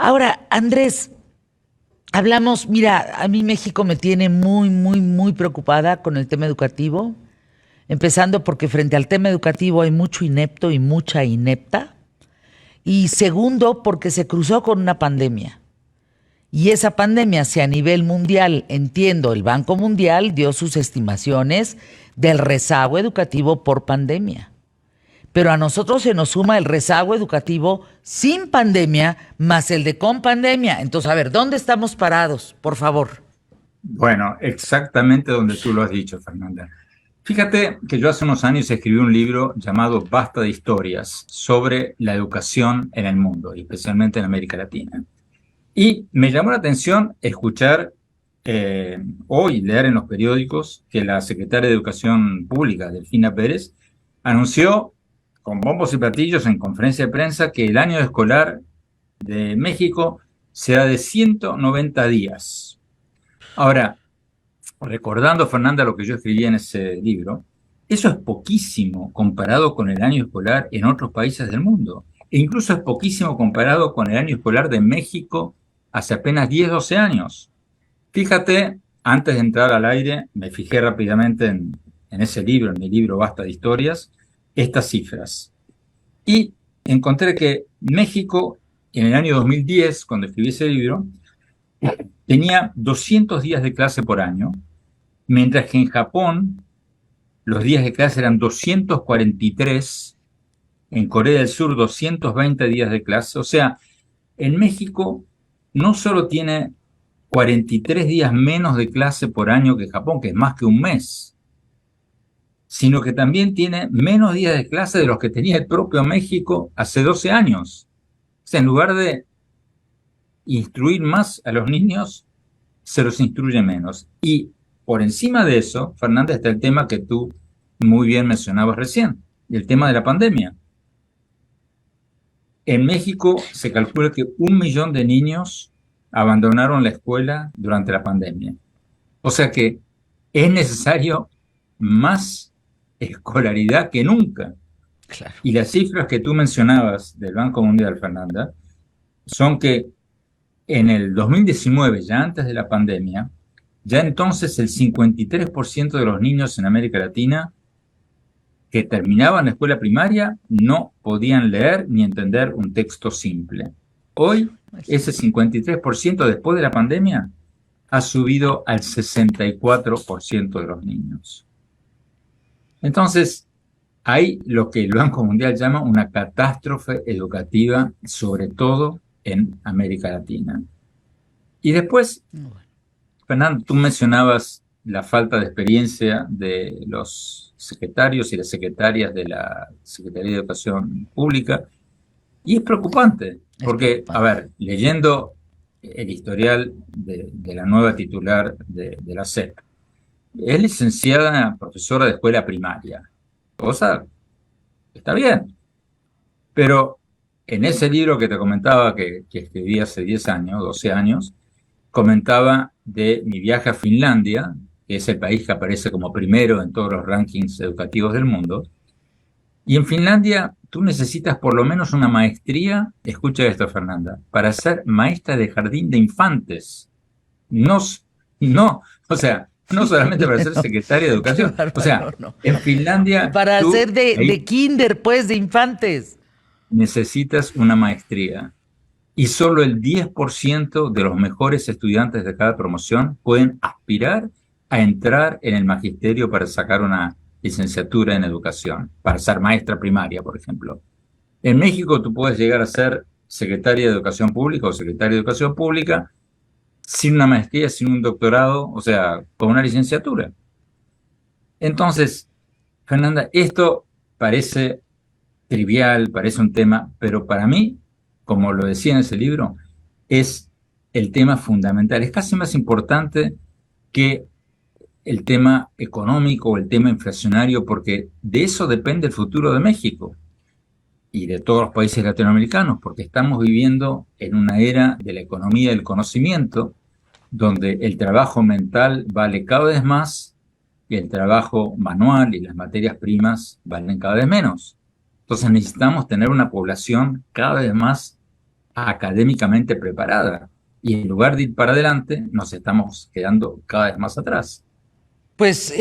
Ahora, Andrés, hablamos, mira, a mí México me tiene muy, muy, muy preocupada con el tema educativo, empezando porque frente al tema educativo hay mucho inepto y mucha inepta, y segundo porque se cruzó con una pandemia. Y esa pandemia, si a nivel mundial, entiendo, el Banco Mundial dio sus estimaciones del rezago educativo por pandemia. Pero a nosotros se nos suma el rezago educativo sin pandemia más el de con pandemia. Entonces, a ver, ¿dónde estamos parados? Por favor. Bueno, exactamente donde tú lo has dicho, Fernanda. Fíjate que yo hace unos años escribí un libro llamado Basta de historias sobre la educación en el mundo, y especialmente en América Latina. Y me llamó la atención escuchar hoy, leer en los periódicos que la secretaria de Educación Pública, Delfina Pérez, anunció con bombos y platillos en conferencia de prensa que el año escolar de México será de 190 días. Ahora, recordando, Fernanda, lo que yo escribí en ese libro, eso es poquísimo comparado con el año escolar en otros países del mundo. E incluso es poquísimo comparado con el año escolar de México hace apenas 10, 12 años. Fíjate, antes de entrar al aire, me fijé rápidamente en ese libro, en mi libro Basta de Historias, estas cifras. Y encontré que México, en el año 2010, cuando escribí ese libro, tenía 200 días de clase por año, mientras que en Japón los días de clase eran 243, en Corea del Sur 220 días de clase. O sea, en México no solo tiene 43 días menos de clase por año que Japón, que es más que un mes, sino que también tiene menos días de clase de los que tenía el propio México hace 12 años. O sea, en lugar de instruir más a los niños, se los instruye menos. Y por encima de eso, Fernanda, está el tema que tú muy bien mencionabas recién, el tema de la pandemia. En México se calcula que 1 millón de niños abandonaron la escuela durante la pandemia. O sea que es necesario más escolaridad que nunca. Claro. Y las cifras que tú mencionabas del Banco Mundial, Fernanda, son que en el 2019, ya antes de la pandemia, ya entonces el 53% de los niños en América Latina que terminaban la escuela primaria no podían leer ni entender un texto simple. Hoy, ese 53% después de la pandemia ha subido al 64% de los niños. Entonces, hay lo que el Banco Mundial llama una catástrofe educativa, sobre todo en América Latina. Y después, Fernando, tú mencionabas la falta de experiencia de los secretarios y las secretarias de la Secretaría de Educación Pública, y es preocupante, Es porque, a preocupante. ver, leyendo el historial de la nueva titular de la SEP, es licenciada profesora de escuela primaria, cosa que está bien, pero en ese libro que te comentaba que escribí hace 10 años, 12 años, comentaba de mi viaje a Finlandia, que es el país que aparece como primero en todos los rankings educativos del mundo. Y en Finlandia tú necesitas por lo menos una maestría, escucha esto, Fernanda, para ser maestra de jardín de infantes. No, no, o sea, no solamente para ser No, secretaria de qué educación. O bárbaro, sea, no. en Finlandia Para tú hacer de ahí kinder, pues, de infantes. necesitas una maestría. Y solo el 10% de los mejores estudiantes de cada promoción pueden aspirar a entrar en el magisterio para sacar una licenciatura en educación, para ser maestra primaria, por ejemplo. En México tú puedes llegar a ser secretaria de Educación Pública o secretaria de Educación Pública sin una maestría, sin un doctorado, o sea, con una licenciatura. Entonces, Fernanda, esto parece trivial, parece un tema, pero para mí, como lo decía en ese libro, es el tema fundamental. Es casi más importante que el tema económico o el tema inflacionario, porque de eso depende el futuro de México y de todos los países latinoamericanos, porque estamos viviendo en una era de la economía del conocimiento, donde el trabajo mental vale cada vez más y el trabajo manual y las materias primas valen cada vez menos. Entonces necesitamos tener una población cada vez más académicamente preparada. Y en lugar de ir para adelante, nos estamos quedando cada vez más atrás. Pues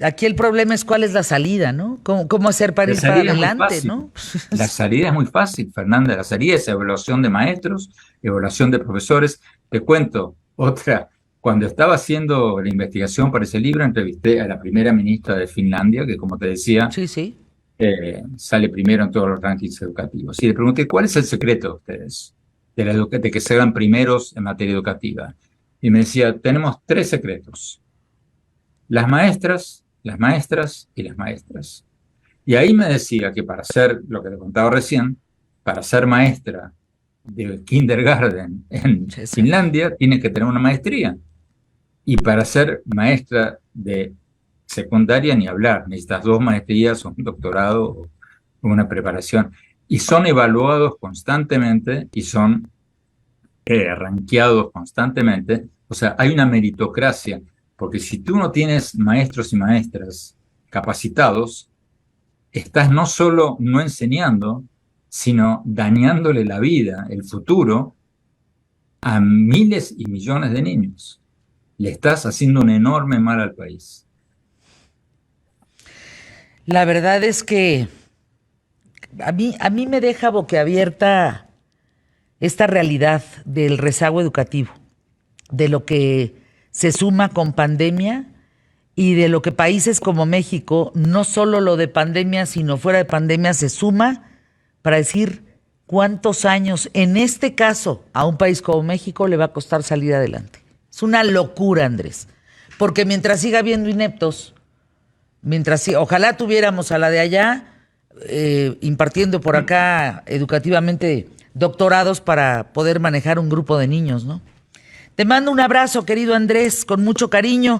aquí el problema es cuál es la salida, ¿no? ¿Cómo hacer para La ir para salida es muy adelante, fácil. ¿no? La salida es muy fácil, Fernanda. La salida es evaluación de maestros, evaluación de profesores. Te cuento otra. Cuando estaba haciendo la investigación para ese libro, entrevisté a la primera ministra de Finlandia, que como te decía, Sí, sí. sale primero en todos los rankings educativos. Y le pregunté, ¿cuál es el secreto de ustedes de que sean primeros en materia educativa? Y me decía, tenemos tres secretos. Las maestras, las maestras y las maestras. Y ahí me decía que para ser, lo que te contaba recién, para ser maestra de kindergarten en Sí, sí. Finlandia, tienes que tener una maestría. Y para ser maestra de secundaria, ni hablar, necesitas dos maestrías, un doctorado o una preparación. Y son evaluados constantemente y son rankeados constantemente. O sea, hay una meritocracia, porque si tú no tienes maestros y maestras capacitados, estás no solo no enseñando, sino dañándole la vida, el futuro, a miles y millones de niños. Le estás haciendo un enorme mal al país. La verdad es que a mí me deja boquiabierta esta realidad del rezago educativo, de lo que se suma con pandemia y de lo que países como México, no solo lo de pandemia, sino fuera de pandemia, se suma para decir cuántos años, en este caso, a un país como México le va a costar salir adelante. Es una locura, Andrés, porque mientras siga habiendo ineptos, ojalá tuviéramos a la de allá impartiendo por acá educativamente doctorados para poder manejar un grupo de niños, ¿no? Te mando un abrazo, querido Andrés, con mucho cariño.